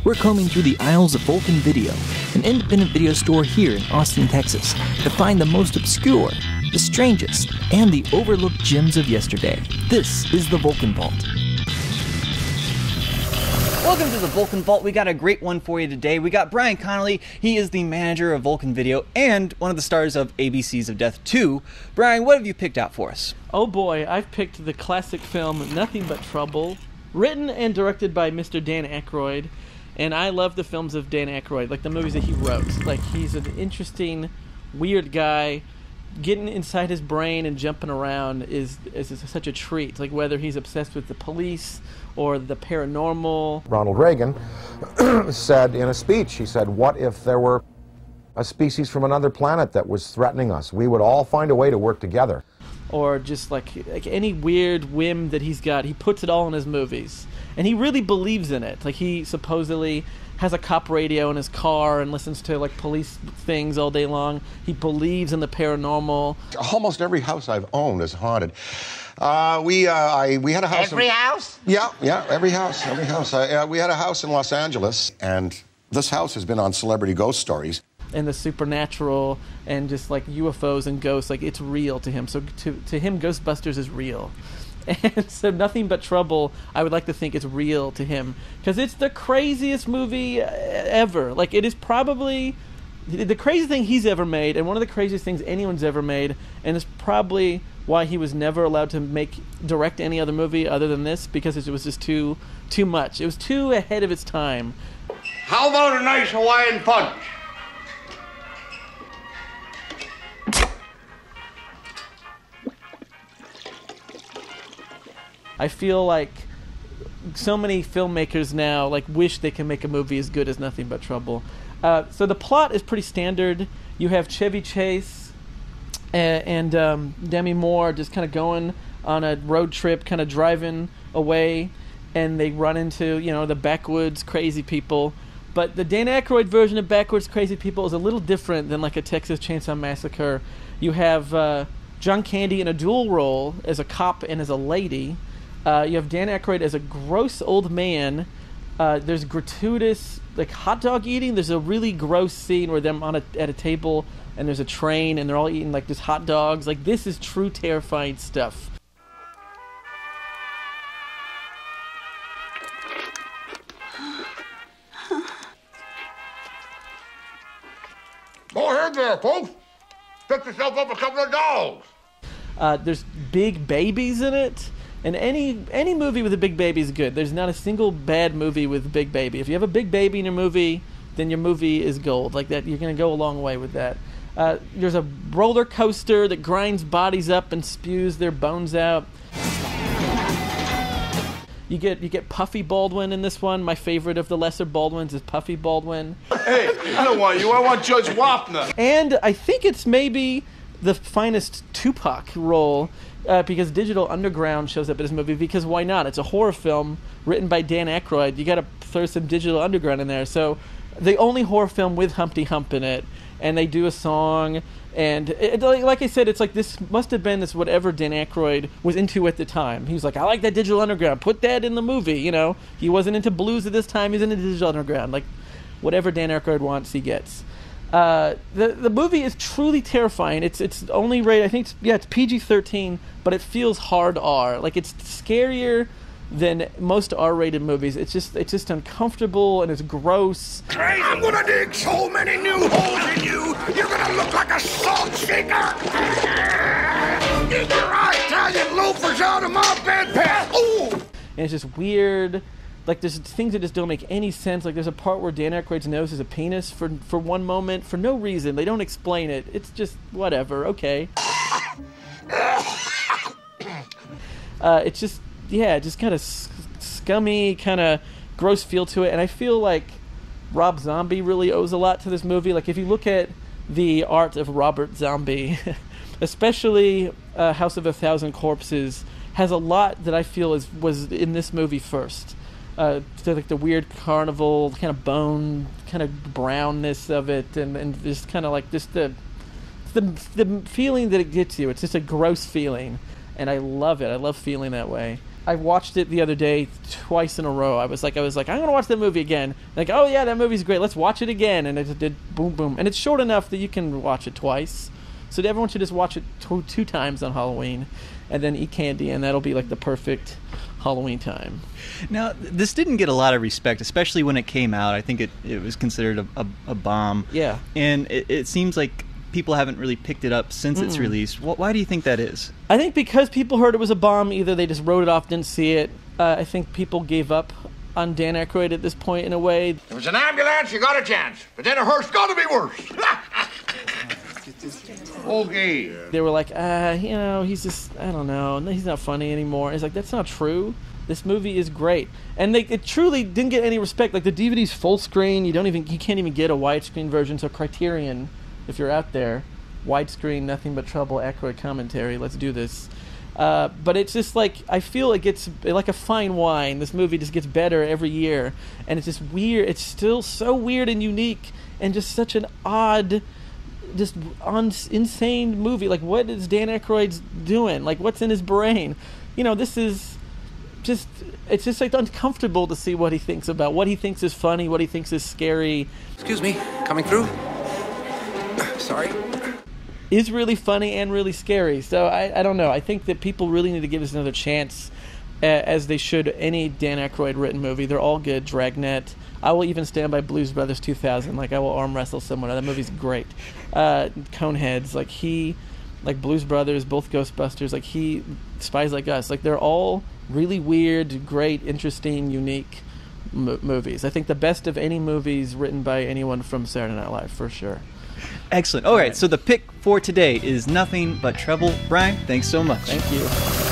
we're combing through the aisles of Vulcan Video, an independent video store here in Austin, Texas, to find the most obscure, the strangest, and the overlooked gems of yesterday. This is the Vulcan Vault. Welcome to the Vulcan Vault. We got a great one for you today. We got Bryan Connolly. He is the manager of Vulcan Video and one of the stars of ABCs of Death 2. Bryan, what have you picked out for us? Oh boy, I've picked the classic film Nothing But Trouble, written and directed by Mr. Dan Aykroyd. And I love the films of Dan Aykroyd, like the movies that he wrote. Like, he's an interesting, weird guy. Getting inside his brain and jumping around is such a treat. Like, whether he's obsessed with the police or the paranormal. Ronald Reagan said in a speech, he said, what if there were a species from another planet that was threatening us? We would all find a way to work together. Or just like any weird whim that he's got, he puts it all in his movies. And he really believes in it. Like, he supposedly has a cop radio in his car and listens to like police things all day long. He believes in the paranormal. Almost every house I've owned is haunted. We had a house. Every house? Yeah, every house. We had a house in Los Angeles, and this house has been on Celebrity Ghost Stories. And the supernatural and just like UFOs and ghosts, like, it's real to him. So to him, Ghostbusters is real. And so Nothing But Trouble, I would like to think it's real to him. Because it's the craziest movie ever. Like, it is probably the craziest thing he's ever made, and one of the craziest things anyone's ever made, and it's probably why he was never allowed to direct any other movie other than this, because it was just too much. It was too ahead of its time. How about a nice Hawaiian punch? I feel like so many filmmakers now wish they can make a movie as good as Nothing But Trouble. So the plot is pretty standard. You have Chevy Chase and Demi Moore just kind of going on a road trip, kind of driving away, and they run into, the backwoods crazy people. But the Dan Aykroyd version of Backwoods Crazy People is a little different than like a Texas Chainsaw Massacre. You have John Candy in a dual role as a cop and as a lady. You have Dan Aykroyd as a gross old man. There's gratuitous hot dog eating. There's a really gross scene where them at a table and there's a train and they're all eating just hot dogs. This is true terrifying stuff. Go ahead there, folks. Pick yourself up a couple of dogs. There's big babies in it. And any movie with a big baby is good. There's not a single bad movie with a big baby. If you have a big baby in your movie, then your movie is gold. Like that, you're going to go a long way with that. There's a roller coaster that grinds bodies up and spews their bones out. You get Puffy Baldwin in this one. My favorite of the lesser Baldwins is Puffy Baldwin. Hey, I don't want you. I want Judge Wapner. And I think it's maybe the finest Tupac role. Because Digital Underground shows up in this movie, because why not? It's a horror film written by Dan Aykroyd. You got to throw some Digital Underground in there. So the only horror film with Humpty Hump in it, and they do a song, and like I said, it's like this must have been this whatever Dan Aykroyd was into at the time. He was like, I like that Digital Underground. Put that in the movie. He wasn't into blues at this time. He's into Digital Underground. Like whatever Dan Aykroyd wants, he gets. The movie is truly terrifying. It's only rated, I think it's PG-13, but it feels hard R. It's scarier than most R-rated movies. It's just uncomfortable and it's gross. I'm gonna dig so many new holes in you, you're gonna look like a salt shaker. Get your Italian loafers out of my bedpan. Ooh! And it's just weird. There's things that just don't make any sense. There's a part where Dan Aykroyd's nose is a penis for one moment, for no reason. They don't explain it. It's just whatever. Okay. It's just, just kind of scummy, kind of gross feel to it. And I feel like Rob Zombie really owes a lot to this movie. If you look at the art of Robert Zombie, especially House of a Thousand Corpses, has a lot that I feel was in this movie first. The weird carnival kind of bone, kind of brownness of it, and just kind of just the feeling that it gets you. It's just a gross feeling, and I love it. I love feeling that way. I watched it the other day twice in a row. I was like, I'm gonna watch that movie again. Like, oh yeah, that movie's great. Let's watch it again. And it did boom, boom. And it's short enough that you can watch it twice. So everyone should just watch it two times on Halloween, and then eat candy, and that'll be like the perfect Halloween time. Now, this didn't get a lot of respect, especially when it came out. I think it was considered a bomb. Yeah. And it seems like people haven't really picked it up since its release. Why do you think that is? I think because people heard it was a bomb, either they just wrote it off, didn't see it. I think people gave up on Dan Aykroyd at this point in a way. If it's an ambulance, you got a chance. But then a hearse got to be worse. Okay. They were like, he's just, I don't know, he's not funny anymore. It's like, that's not true. This movie is great. And it truly didn't get any respect. Like, the DVD's full screen. You can't even get a widescreen version. So Criterion, if you're out there, widescreen, nothing but trouble, Aykroyd commentary. Let's do this. But it's just like, I feel it gets like a fine wine. This movie just gets better every year. And it's just weird. It's still so weird and unique and just such an odd, just insane movie. Like, what is Dan Aykroyd doing? Like, what's in his brain? This is just, it's just like uncomfortable to see what he thinks about, what he thinks is funny, what he thinks is scary. Excuse me, coming through? Sorry. Is really funny and really scary. So I don't know. I think that people really need to give this another chance, as they should any Dan Aykroyd written movie. They're all good. Dragnet. I will even stand by Blues Brothers 2000. Like, I will arm wrestle someone. That movie's great. Coneheads. Like Blues Brothers, both Ghostbusters. Like, Spies Like Us. Like, they're all really weird, great, interesting, unique movies. I think the best of any movies written by anyone from Saturday Night Live, for sure. Excellent. All right, so the pick for today is Nothing But Trouble. Bryan, thanks so much. Thank you.